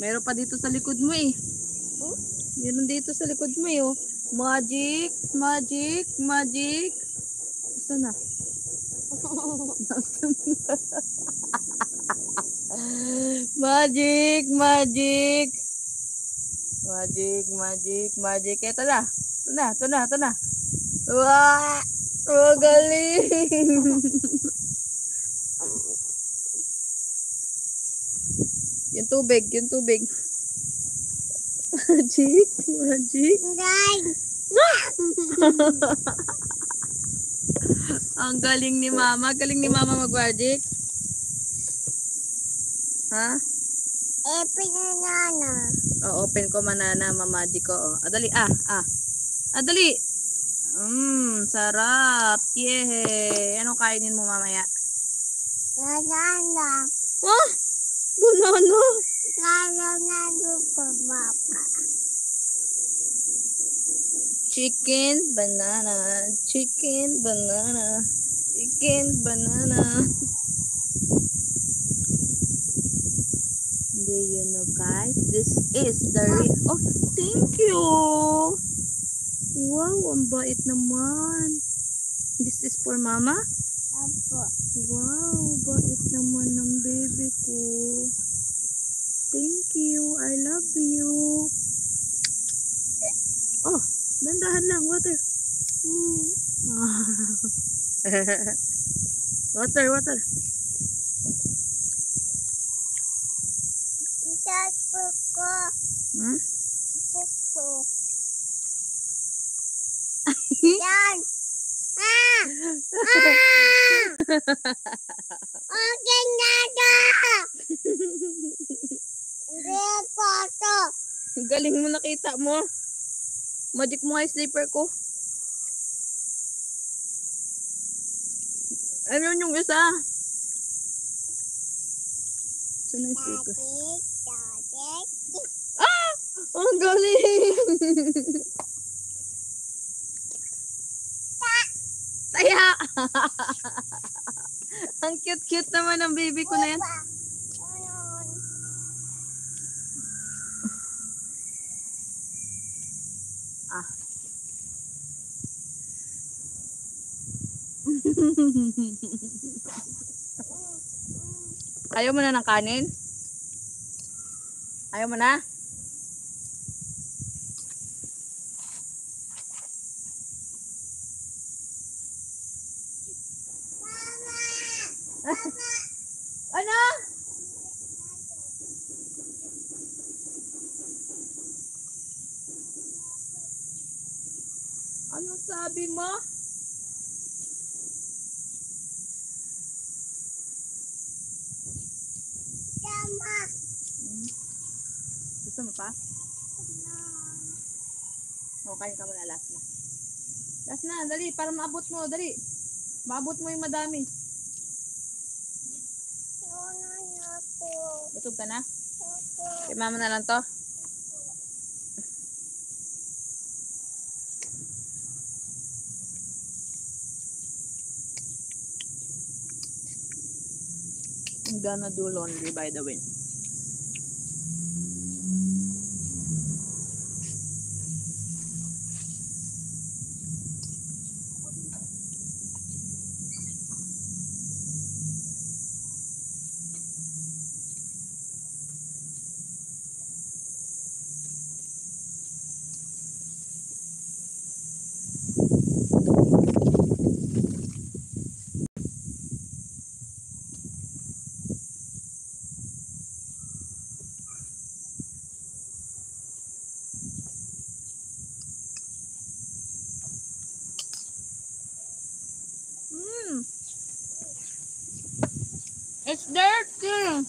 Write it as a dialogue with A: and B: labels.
A: Meron pa dito sa likod mo eh. Meron dito sa likod mo eh. Oh. Magic, magic, magic. Saan na? Magic, magic. Magic, magic, magic. Ito na. Ito na, ito na, ito na. Wah! Oh, galing! Yung tubig, yung tubig. Magic, magic. Ang galing ni Mama. Galing ni Mama mag-magic. Ha?
B: Open na nana.
A: O, open ko manana, mamagic ko. Oh. Adali, Adali. Sarap. Yehey. Anong kainin mo mamaya?
B: Banana.
A: Oh, banana.
B: Banana ko mama.
A: Chicken, banana. Chicken, banana. Chicken, banana. Do you know guys? This is the oh, thank you. Wow, ang bait naman. This is for Mama?
B: Apo.
A: Wow, bait naman ng baby ko. Thank you. I love you. Oh, dandahan lang. Water. Water, water.
B: Puko. Puko. Yan. Okay na na. Photo.
A: Galing mo, nakita mo. Magic mo nga yung slipper ko. Ano yung isa? Saan yung slipper? Ah! Ang galing! Taya! Ang cute-cute naman ng baby ko na yan. Ayaw mo na ng kanin? Ayaw mo na? Ano? Ano sabi mo? Gusto mo pa? Okay ka muna, last na. Last na, dali, para maabot mo, dali. Maabot mo yung madami. Busog ka na? Kay Mama na lang to? I'm gonna do laundry by the way. It's dirty.